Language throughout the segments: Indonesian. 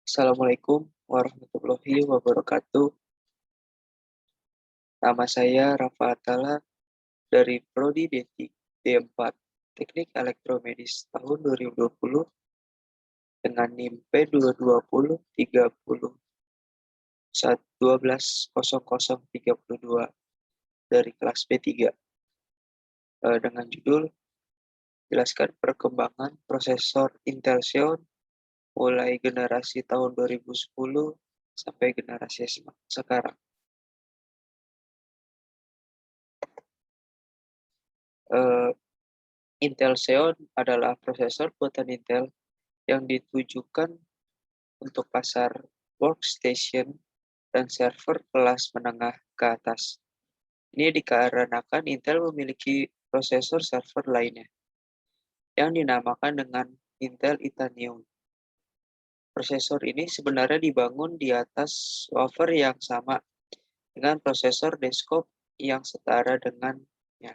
Assalamualaikum warahmatullahi wabarakatuh. Nama saya Rafa Atala dari Prodi D4 Teknik Elektromedis tahun 2020 dengan NIM P22030 120032 dari kelas B3 dengan judul jelaskan perkembangan prosesor Intel Xeon mulai generasi tahun 2010 sampai generasi sekarang. Intel Xeon adalah prosesor buatan Intel yang ditujukan untuk pasar workstation dan server kelas menengah ke atas. Ini dikarenakan Intel memiliki prosesor server lainnya yang dinamakan dengan Intel Itanium. Prosesor ini sebenarnya dibangun di atas wafer yang sama dengan prosesor desktop yang setara dengannya.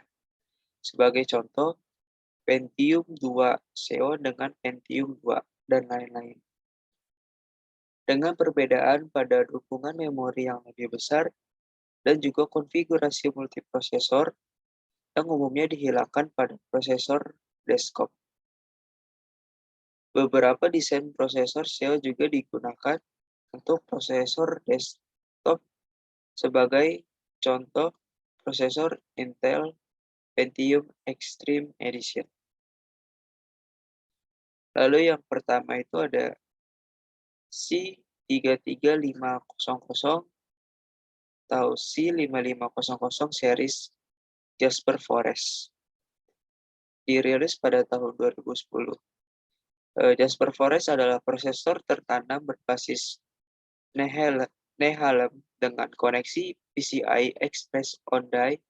Sebagai contoh, Pentium 2 Xeon dengan Pentium 2 dan lain-lain. Dengan perbedaan pada dukungan memori yang lebih besar dan juga konfigurasi multiprosesor yang umumnya dihilangkan pada prosesor desktop. Beberapa desain prosesor Xeon juga digunakan untuk prosesor desktop sebagai contoh prosesor Intel Pentium Extreme Edition. Lalu yang pertama itu ada C33500 atau C5500 series Jasper Forest. Dirilis pada tahun 2010. Jasper Forest adalah prosesor tertanam berbasis Nehalem dengan koneksi PCI Express on Die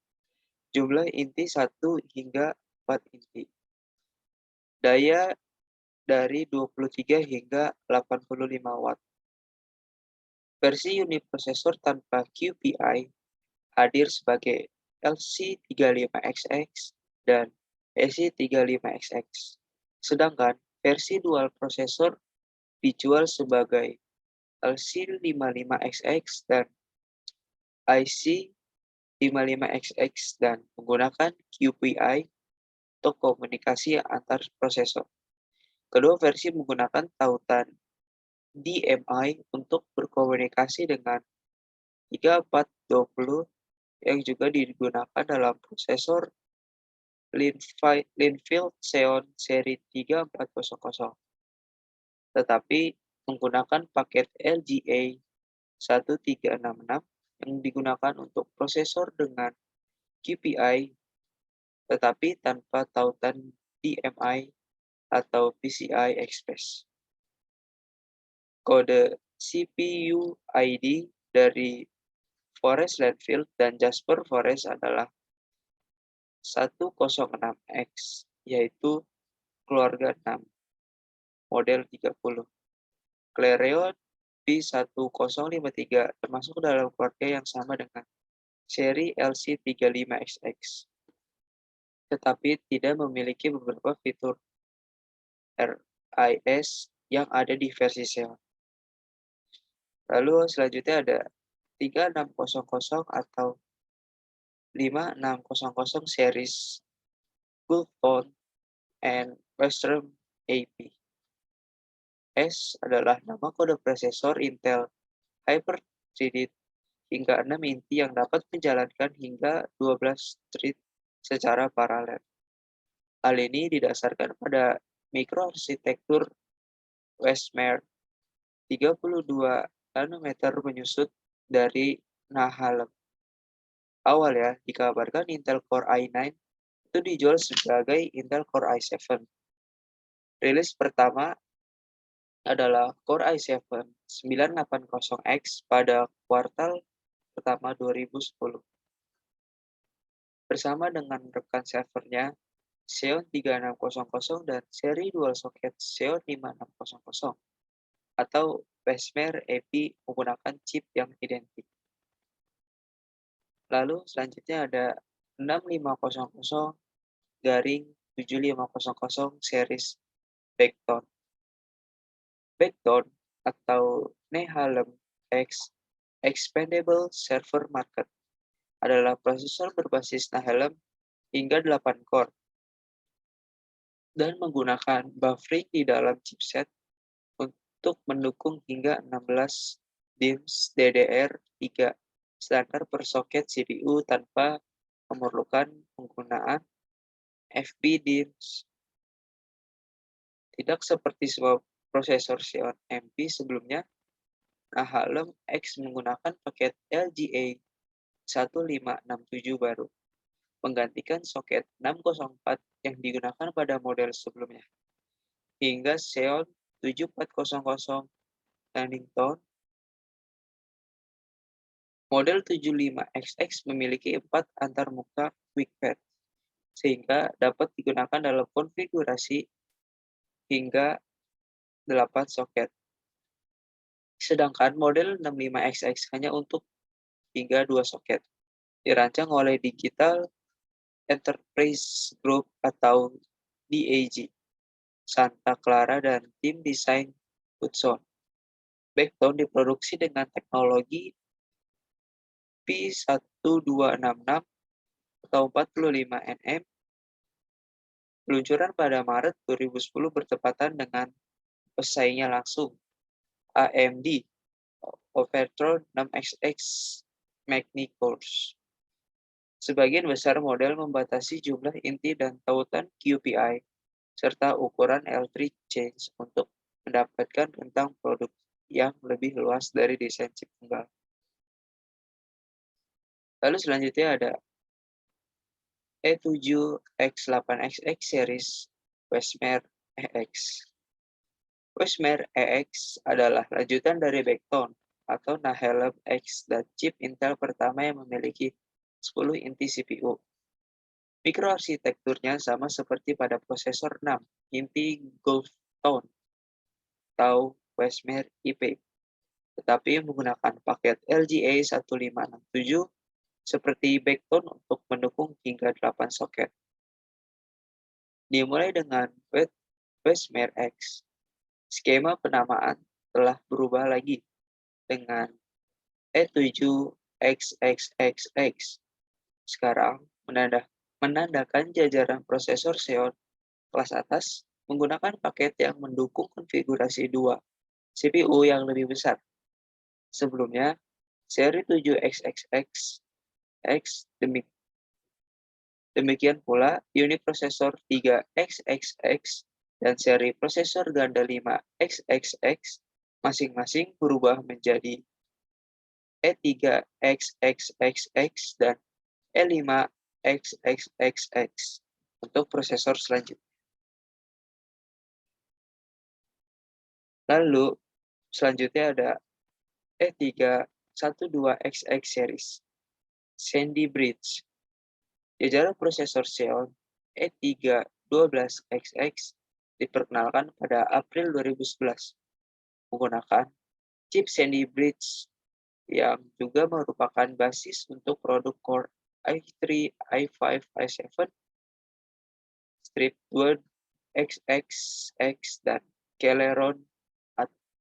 jumlah inti 1 hingga 4 inti. Daya dari 23 hingga 85 watt. Versi unit prosesor tanpa QPI hadir sebagai LC35XX dan SC35XX. Sedangkan versi dual prosesor dijual sebagai LC55XX dan IC55XX dan menggunakan QPI untuk komunikasi antar prosesor. Kedua versi menggunakan tautan DMI untuk berkomunikasi dengan 3420 yang juga digunakan dalam prosesor Linfield Xeon seri 3400, tetapi menggunakan paket LGA 1366 yang digunakan untuk prosesor dengan QPI tetapi tanpa tautan DMI atau PCI Express. Kode CPU ID dari Forest Linfield dan Jasper Forest adalah 106X, yaitu keluarga 6, model 30. Clarion B1053 termasuk dalam keluarga yang sama dengan seri LC35XX, tetapi tidak memiliki beberapa fitur RIS yang ada di versi Xeon. Lalu selanjutnya ada 3600 atau 5600 series Gulfstone and Western AP. S adalah nama kode prosesor Intel Hyper-threaded hingga 6 inti yang dapat menjalankan hingga 12 thread secara paralel. Hal ini didasarkan pada mikroarsitektur Westmere 32 nanometer menyusut dari Nehalem. Awal ya, dikabarkan Intel Core i9 itu dijual sebagai Intel Core i7. Rilis pertama adalah Core i7 980X pada kuartal pertama 2010. Bersama dengan rekan servernya Xeon 3600 dan seri dual socket Xeon 5600 atau Westmere AP menggunakan chip yang identik. Lalu selanjutnya ada 6500-7500 series Backbone. Backbone atau Nehalem X Expandable Server Market adalah prosesor berbasis Nehalem hingga 8 core dan menggunakan buffering di dalam chipset untuk mendukung hingga 16 DIMMs DDR3 standar per soket CPU tanpa memerlukan penggunaan FP DIMMs. Tidak seperti semua prosesor Xeon MP sebelumnya, Nehalem X menggunakan paket LGA 1567 baru, menggantikan soket 604 yang digunakan pada model sebelumnya. Hingga Xeon 7400 Huntington, model 75XX memiliki 4 antarmuka QuickPad, sehingga dapat digunakan dalam konfigurasi hingga 8 soket. Sedangkan model 65XX hanya untuk hingga 2 soket. Dirancang oleh Digital Enterprise Group atau DAG, Santa Clara dan tim desain Hudson. Backbone diproduksi dengan teknologi P1266 atau 45 nm. Peluncuran pada Maret 2010 bertepatan dengan pesaingnya langsung, AMD Overtron 6XX Magny-Cours. Sebagian besar model membatasi jumlah inti dan tautan QPI, serta ukuran L3 change untuk mendapatkan rentang produk yang lebih luas dari desain chip tunggal. Lalu selanjutnya ada E7X8XX series Westmere EX. Westmere EX adalah lanjutan dari Backbone atau Nehalem X dan chip Intel pertama yang memiliki 10 inti CPU. Mikroarsitekturnya sama seperti pada prosesor 6 inti Goldstone atau Westmere IP, tetapi menggunakan paket LGA 1567 seperti Backbone untuk mendukung hingga 8 soket. Dimulai dengan Westmere X, skema penamaan telah berubah lagi dengan E7XXXX. Sekarang menandakan jajaran prosesor Xeon kelas atas menggunakan paket yang mendukung konfigurasi 2 CPU yang lebih besar. Sebelumnya, seri 7XXX demikian pula unit prosesor 3XXX dan seri prosesor ganda 5XXX masing-masing berubah menjadi E3XXXX dan E5XXXX untuk prosesor selanjutnya. Lalu selanjutnya ada E312XX series Sandy Bridge. Jajaran prosesor Xeon E312XX diperkenalkan pada April 2011 menggunakan chip Sandy Bridge yang juga merupakan basis untuk produk Core i3, i5, i7, Strip 2XXX dan Celeron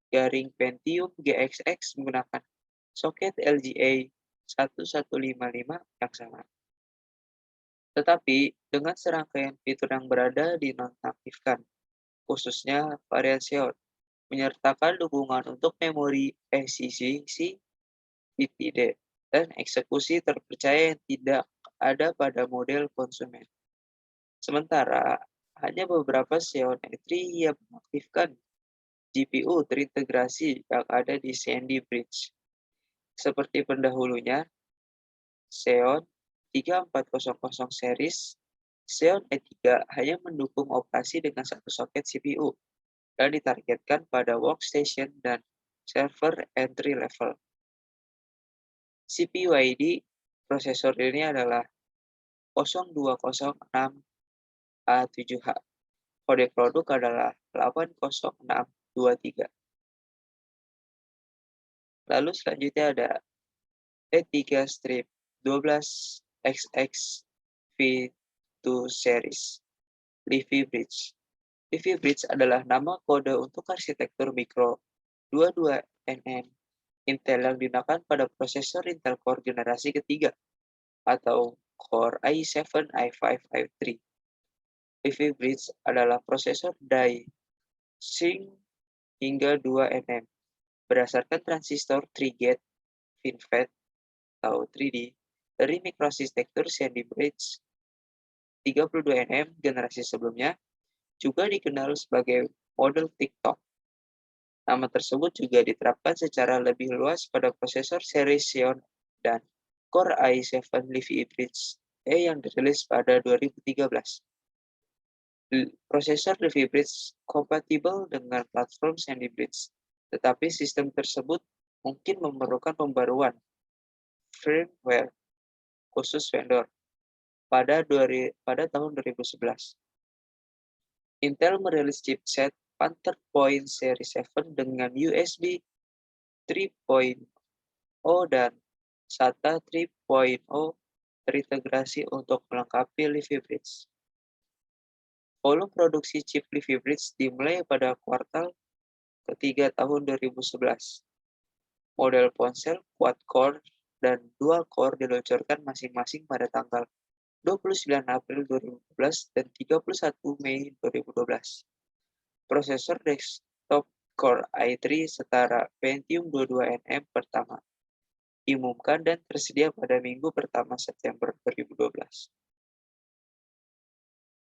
garing Pentium GXX menggunakan soket LGA 1155 yang sama. Tetapi dengan serangkaian fitur yang berada dinonaktifkan, khususnya varian Xeon, menyertakan dukungan untuk memori ECC, DTD, dan eksekusi terpercaya yang tidak ada pada model konsumen. Sementara, hanya beberapa Xeon E3 yang mengaktifkan GPU terintegrasi yang ada di Sandy Bridge. Seperti pendahulunya, Xeon 3400 series, Xeon E3 hanya mendukung operasi dengan satu soket CPU dan ditargetkan pada workstation dan server entry level. CPU ID prosesor ini adalah 0206A7H. Kode produk adalah 80623. Lalu selanjutnya ada E3 strip 12XX V2 series Leafy Bridge. Leafy Bridge adalah nama kode untuk arsitektur mikro 22nm Intel yang digunakan pada prosesor Intel Core generasi ketiga atau Core i7 i553. Ivy Bridge adalah prosesor die Sync hingga 2nm berdasarkan transistor 3-gate FinFET atau 3D dari mikroarsitektur Sandy Bridge 32nm generasi sebelumnya, juga dikenal sebagai model TikTok. Nama tersebut juga diterapkan secara lebih luas pada prosesor seri Xeon dan Core i7 Ivy Bridge yang dirilis pada 2013. Prosesor Ivy Bridge kompatibel dengan platform Sandy Bridge, tetapi sistem tersebut mungkin memerlukan pembaruan firmware khusus vendor pada tahun 2011. Intel merilis chipset Panther Point Seri 7 dengan USB 3.0 dan SATA 3.0 terintegrasi untuk melengkapi Ivy Bridge. Volume produksi chip Ivy Bridge dimulai pada kuartal ketiga tahun 2011. Model ponsel quad-core dan dual-core diluncurkan masing-masing pada tanggal 29 April 2012 dan 31 Mei 2012. Prosesor desktop Core i3 setara Pentium 22nm pertama diumumkan dan tersedia pada minggu pertama September 2012.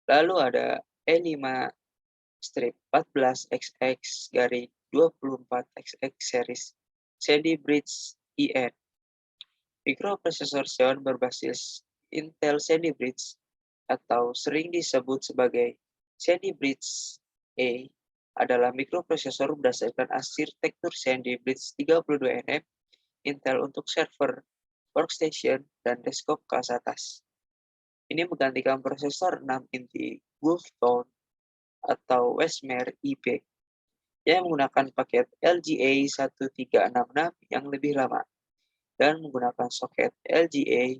Lalu ada E5-14XX-24XX series Sandy Bridge EN. Mikroprosesor Xeon berbasis Intel Sandy Bridge atau sering disebut sebagai Sandy Bridge A adalah mikroprosesor berdasarkan arsitektur Sandy Bridge 32nm Intel untuk server, workstation, dan desktop kelas atas. Ini menggantikan prosesor 6-inti Wolfstone atau Westmere IP yang menggunakan paket LGA 1366 yang lebih lama dan menggunakan soket LGA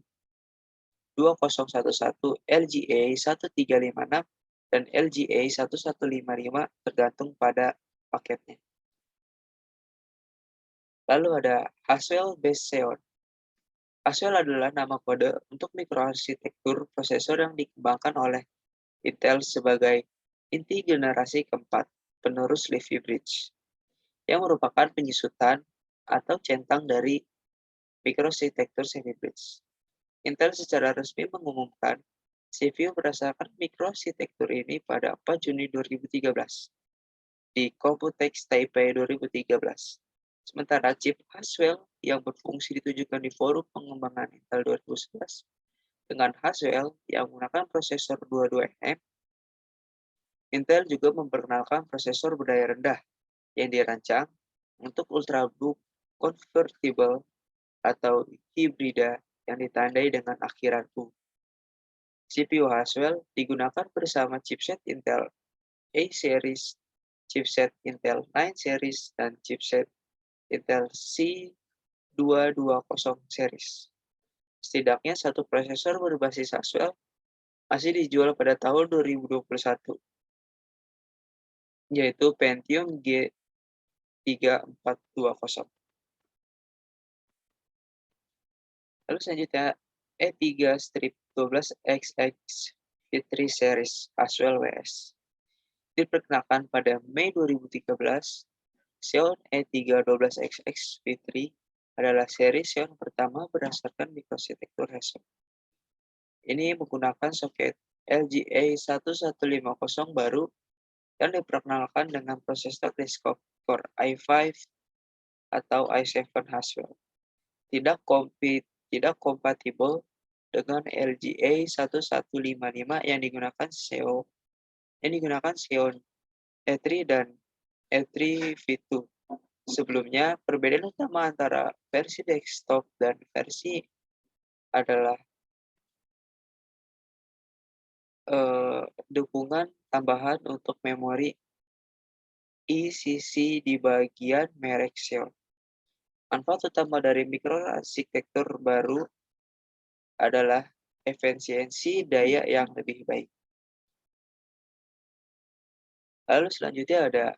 2011, LGA 1356, dan LGA 1155 tergantung pada paketnya. Lalu ada Haswell-based Xeon. Haswell adalah nama kode untuk mikroarsitektur prosesor yang dikembangkan oleh Intel sebagai inti generasi keempat penerus Ivy Bridge, yang merupakan penyusutan atau centang dari mikroarsitektur Sandy Bridge. Intel secara resmi mengumumkan CPU berdasarkan mikroarsitektur ini pada 4 Juni 2013 di Computex Taipei 2013. Sementara chip Haswell yang berfungsi ditujukan di forum pengembangan Intel 2011 dengan Haswell yang menggunakan prosesor 22nm, Intel juga memperkenalkan prosesor berdaya rendah yang dirancang untuk ultrabook convertible atau hibrida yang ditandai dengan akhiran U. CPU Haswell digunakan bersama chipset Intel A-series, chipset Intel 9 series, dan chipset Intel C220 series. Setidaknya satu prosesor berbasis Haswell masih dijual pada tahun 2021, yaitu Pentium G3420. Lalu selanjutnya E3-12XX V3 series Haswell WS. Diperkenalkan pada Mei 2013, Xeon E3-12XX V3 adalah seri Xeon pertama berdasarkan mikroarsitektur Haswell. Ini menggunakan soket LGA 1150 baru dan diperkenalkan dengan prosesor desktop Core i5 atau i7 Haswell. Tidak kompatibel dengan LGA 1155 yang digunakan Xeon E3 dan E3 V2. Sebelumnya, perbedaan utama antara versi desktop dan versi adalah dukungan tambahan untuk memori ECC di bagian merek Xeon. Manfaat utama dari mikroarsitektur baru adalah efisiensi daya yang lebih baik. Lalu selanjutnya ada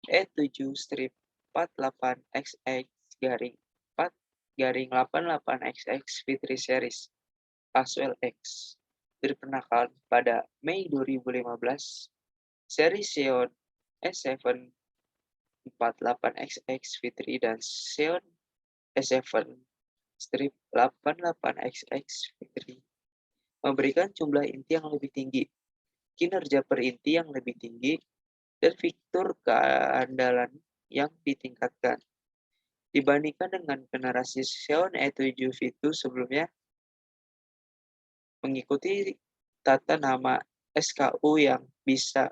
E7-12XX 48XX garing 4 garing 88XX V3 series Caswell X. Diperkenalkan pada Mei 2015, seri Xeon S7 48XX V3 dan Xeon S7 strip 88XX V3 memberikan jumlah inti yang lebih tinggi, kinerja per inti yang lebih tinggi, dan fitur keandalan yang ditingkatkan. Dibandingkan dengan generasi Xeon E7 V2 sebelumnya, mengikuti tata nama SKU yang biasa.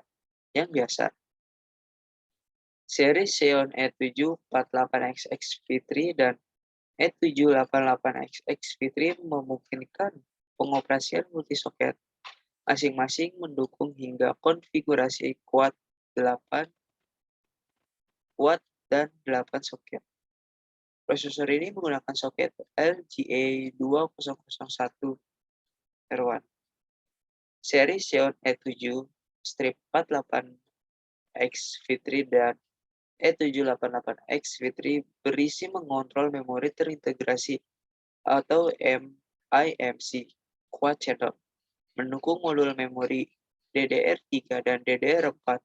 Seri Xeon E7 48XX V3 dan E7 88XX V3 memungkinkan pengoperasian multisoket, masing-masing mendukung hingga konfigurasi quad 8, quad, dan 8 soket. Prosesor ini menggunakan soket LGA 2001 R1. Seri Xeon E7 strip 48X V3 dan E788X V3 berisi mengontrol memori terintegrasi atau MIMC Quad Channel, mendukung modul memori DDR3 dan DDR4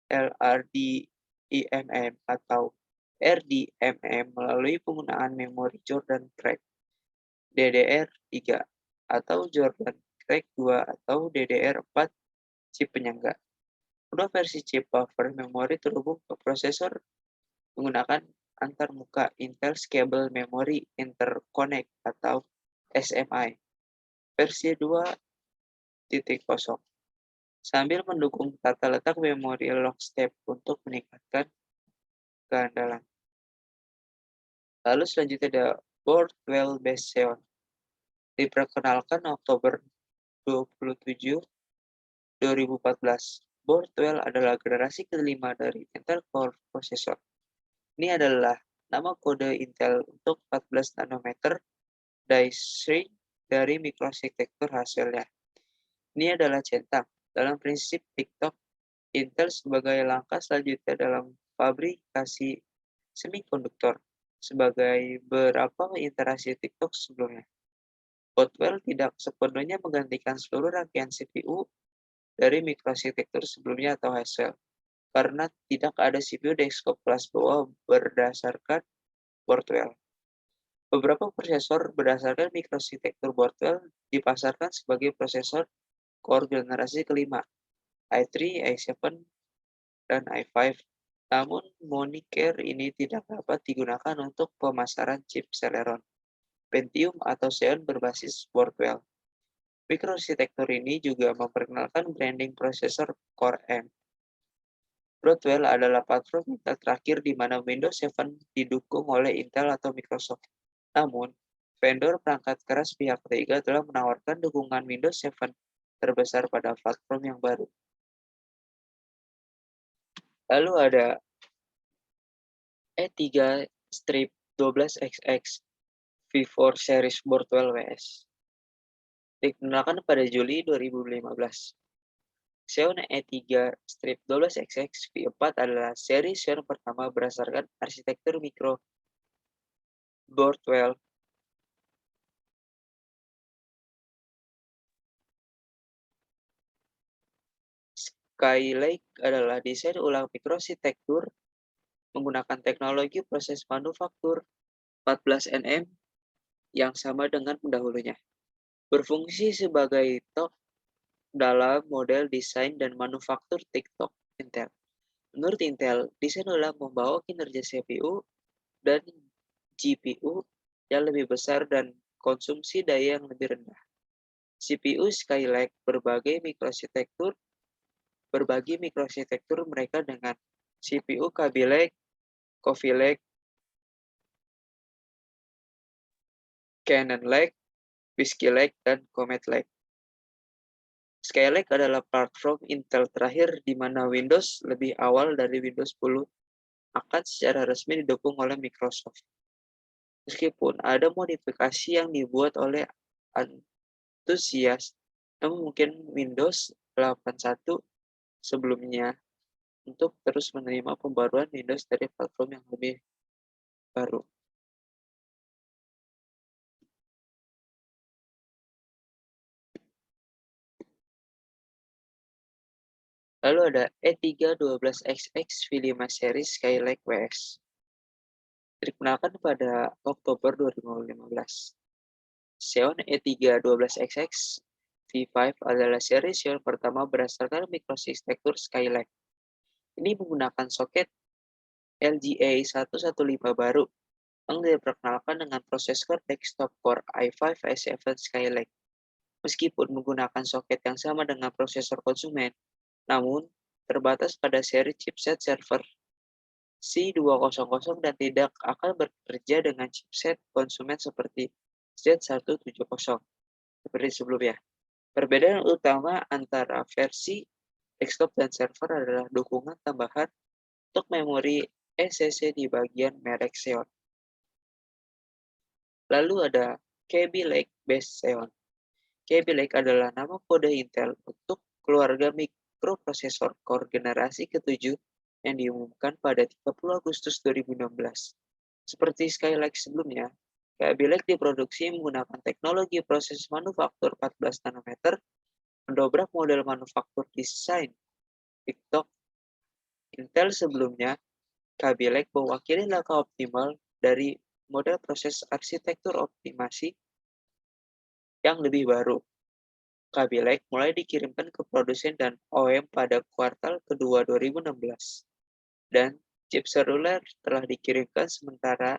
LRDIMM atau RDMM melalui penggunaan memori Jordan Crack DDR3 atau Jordan Crack 2 atau DDR4 chip penyangga. Kedua versi chip buffer memori terhubung ke prosesor menggunakan antarmuka Intel Scalable Memory Interconnect atau SMI versi 2.0 sambil mendukung tata letak memori lockstep untuk meningkatkan keandalan. Lalu selanjutnya ada Boardwell based Xeon. Diperkenalkan Oktober 27, 2014. Boardwell adalah generasi kelima dari Intel Core Processor. Ini adalah nama kode Intel untuk 14 nanometer die shrink dari mikroarsitektur hasilnya. Ini adalah centang. Dalam prinsip TikTok, Intel sebagai langkah selanjutnya dalam fabrikasi semikonduktor sebagai beberapa iterasi TikTok sebelumnya. Boardwell tidak sepenuhnya menggantikan seluruh rangkaian CPU dari mikroarsitektur sebelumnya atau Haswell, karena tidak ada CPU desktop kelas bawah berdasarkan Boardwell. Beberapa prosesor berdasarkan mikroarsitektur Boardwell dipasarkan sebagai prosesor core generasi kelima, i3, i7, dan i5. Namun, moniker ini tidak dapat digunakan untuk pemasaran chip Celeron, Pentium, atau Xeon berbasis Boardwell. Mikroarsitektur ini juga memperkenalkan branding prosesor Core M. Broadwell adalah platform Intel terakhir di mana Windows 7 didukung oleh Intel atau Microsoft. Namun, vendor perangkat keras pihak ketiga telah menawarkan dukungan Windows 7 terbesar pada platform yang baru. Lalu ada E3 strip 12XX V4 series Boardwell WS. Dikenalkan pada Juli 2015. Xeon E3 strip 12XX V4 adalah seri Xeon pertama berdasarkan arsitektur mikro Boardwell. Skylake adalah desain ulang mikroarsitektur menggunakan teknologi proses manufaktur 14 nm yang sama dengan pendahulunya. Berfungsi sebagai TOC dalam model desain dan manufaktur TikTok Intel. Menurut Intel, desain ulang membawa kinerja CPU dan GPU yang lebih besar dan konsumsi daya yang lebih rendah. CPU Skylake berbagi mikroarsitektur mereka dengan CPU Kaby Lake, Coffee Lake, Cannon Lake, Whiskey Lake, dan Comet Lake. Skylake adalah platform Intel terakhir di mana Windows lebih awal dari Windows 10 akan secara resmi didukung oleh Microsoft. Meskipun ada modifikasi yang dibuat oleh antusias, namun mungkin Windows 81 sebelumnya untuk terus menerima pembaruan Windows dari platform yang lebih baru. Lalu ada E312XX V5 series Skylake WS. Dikenalkan pada Oktober 2015. Xeon E312XX V5 adalah seri Xeon pertama berdasarkan mikroarsitektur Skylake. Ini menggunakan soket LGA 115 baru yang diperkenalkan dengan prosesor desktop Core i5 i7 Skylake. Meskipun menggunakan soket yang sama dengan prosesor konsumen, namun terbatas pada seri chipset server C200 dan tidak akan bekerja dengan chipset konsumen seperti Z170 seperti sebelumnya. Perbedaan utama antara versi desktop dan server adalah dukungan tambahan untuk memori SSD di bagian merek Xeon. Lalu ada Kaby Lake Base Xeon. Kaby Lake adalah nama kode Intel untuk keluarga mikroprosesor Core generasi ke-7 yang diumumkan pada 30 Agustus 2016. Seperti Skylake sebelumnya, Kaby Lake diproduksi menggunakan teknologi proses manufaktur 14 nanometer, mendobrak model manufaktur desain TikTok Intel sebelumnya. Kaby Lake mewakili langkah optimal dari model proses arsitektur optimasi yang lebih baru. Kaby Lake mulai dikirimkan ke produsen dan OEM pada kuartal kedua 2016. Dan chip seluler telah dikirimkan sementara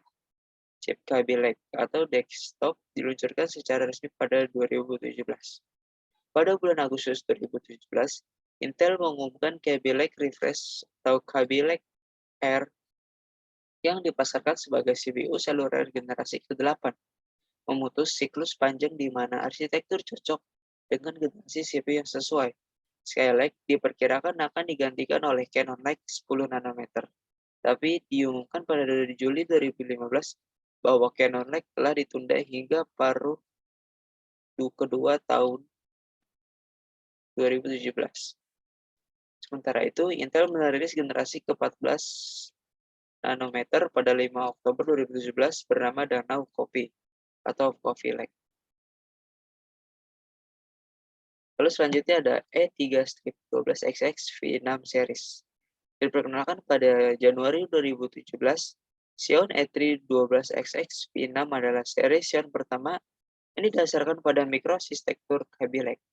chip Kaby Lake atau desktop diluncurkan secara resmi pada 2017. Pada bulan Agustus 2017, Intel mengumumkan Kaby Lake Refresh atau Kaby Lake Air yang dipasarkan sebagai CPU seluler generasi ke-8, memutus siklus panjang di mana arsitektur cocok dengan generasi CPU yang sesuai. Skylake diperkirakan akan digantikan oleh Cannon Lake 10 nanometer, tapi diumumkan pada Juli 2015 bahwa Cannon Lake telah ditunda hingga paruh kedua tahun 2017. Sementara itu, Intel merilis generasi ke-14 nanometer pada 5 Oktober 2017 bernama Danau Coffee atau Coffee Lake. Lalu selanjutnya ada E3-12XX V6 series. Diperkenalkan pada Januari 2017, Xeon E3-12XX V6 adalah seri Xeon pertama yang didasarkan pada mikroarsitektur Kaby Lake.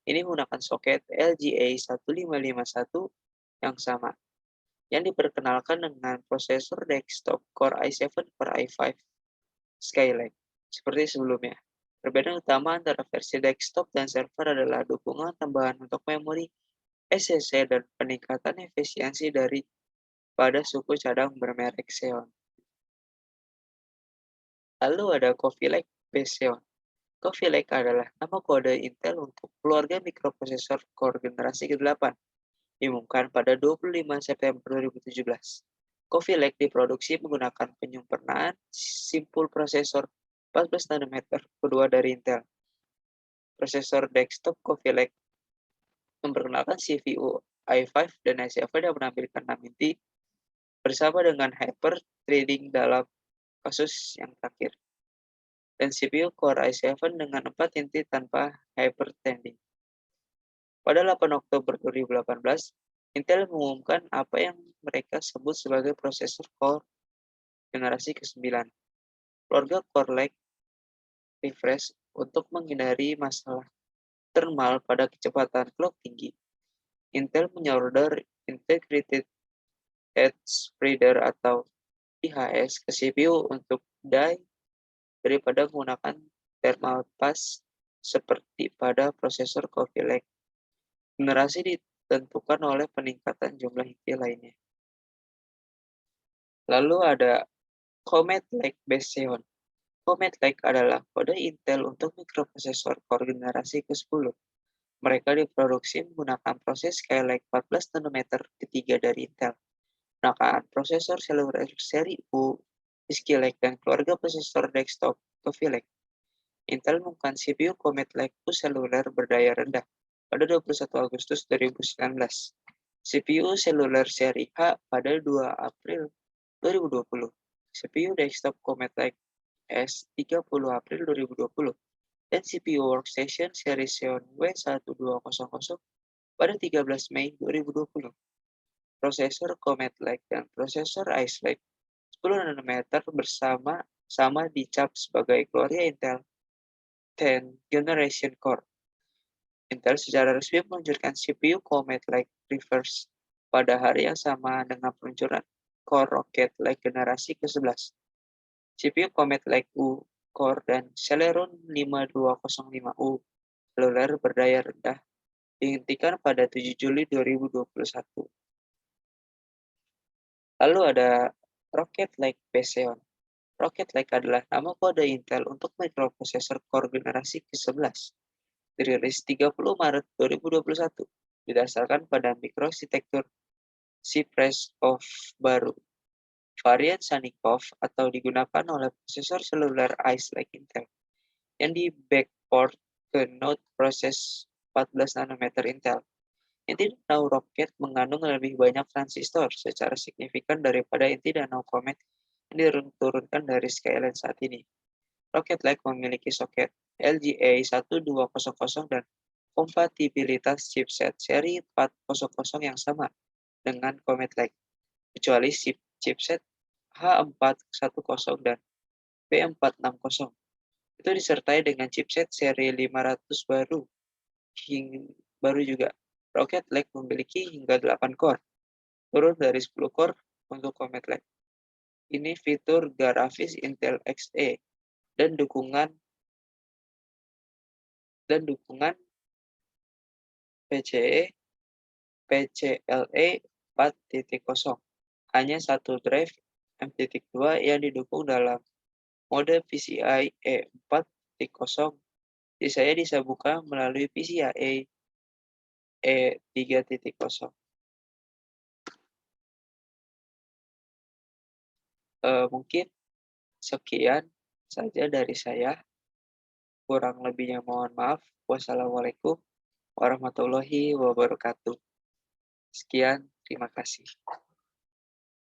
Ini menggunakan soket LGA 1551 yang sama, yang diperkenalkan dengan prosesor desktop Core i7 per i5 Skylake, seperti sebelumnya. Perbedaan utama antara versi desktop dan server adalah dukungan tambahan untuk memori SSD dan peningkatan efisiensi dari pada suku cadang bermerek Xeon. Lalu ada Coffee Lake Base Xeon. Coffee Lake adalah nama kode Intel untuk keluarga mikroprosesor Core generasi ke-8, diumumkan pada 25 September 2017. Coffee Lake diproduksi menggunakan penyempurnaan simpul prosesor 14 nanometer kedua dari Intel. Prosesor desktop Coffee Lake memperkenalkan CPU i5 dan i7 yang menampilkan 6 inti bersama dengan hyper threading dalam kasus yang terakhir, dan CPU Core i7 dengan 4 inti tanpa hyper-threading. Pada 8 Oktober 2018, Intel mengumumkan apa yang mereka sebut sebagai prosesor Core generasi ke-9, keluarga Core Lake Refresh untuk menghindari masalah thermal pada kecepatan clock tinggi. Intel menyorder Integrated Head Spreader atau IHS ke CPU untuk die daripada menggunakan thermal pass seperti pada prosesor Coffee Lake. Generasi ditentukan oleh peningkatan jumlah inti lainnya. Lalu ada Comet Lake Base Xeon. Comet Lake adalah kode Intel untuk mikroprosesor Core generasi ke-10. Mereka diproduksi menggunakan proses Skylake 14 nanometer ketiga dari Intel. Menggunakan prosesor seluler seri U, Skylake, dan keluarga prosesor desktop Coffee Lake. Intel mengumumkan CPU Comet Lake U seluler berdaya rendah pada 21 Agustus 2019. CPU seluler seri H pada 2 April 2020. CPU desktop Comet Lake S 30 April 2020. Dan CPU workstation seri Xeon W1200 pada 13 Mei 2020. Prosesor Comet Lake dan prosesor Ice Lake 10 nanometer sama dicap sebagai Gloria Intel 10 Generation Core. Intel secara resmi meluncurkan CPU Comet Lake Reverse pada hari yang sama dengan peluncuran Core Rocket Lake generasi ke-11. CPU Comet Lake U Core dan Celeron 5205U seluler berdaya rendah dihentikan pada 7 Juli 2021. Lalu ada Rocket Lake Pheon. Rocket Lake adalah nama kode Intel untuk mikroprosesor Core generasi ke-11. Dirilis 30 Maret 2021, didasarkan pada mikroarsitektur Cypress of baru, varian Sunnycove atau digunakan oleh prosesor seluler Ice Lake Intel, yang di backport ke node proses 14 nanometer Intel. Inti danau Rocket mengandung lebih banyak transistor secara signifikan daripada inti danau Comet yang diturunkan dari Skyline saat ini. Rocket Lake memiliki soket LGA1200 dan kompatibilitas chipset seri 400 yang sama dengan Comet Lake, kecuali chipset H410 dan P460. Itu disertai dengan chipset seri 500 baru juga. Rocket Lake memiliki hingga 8 core, turun dari 10 core untuk Comet Lake. Ini fitur grafis Intel Xe dan dukungan PCIe 4.0. Hanya satu drive M.2 yang didukung dalam mode PCIe 4.0. Sisanya bisa buka melalui PCIe 3.0. Mungkin sekian saja dari saya. Kurang lebihnya mohon maaf. Wassalamualaikum warahmatullahi wabarakatuh. Sekian, terima kasih.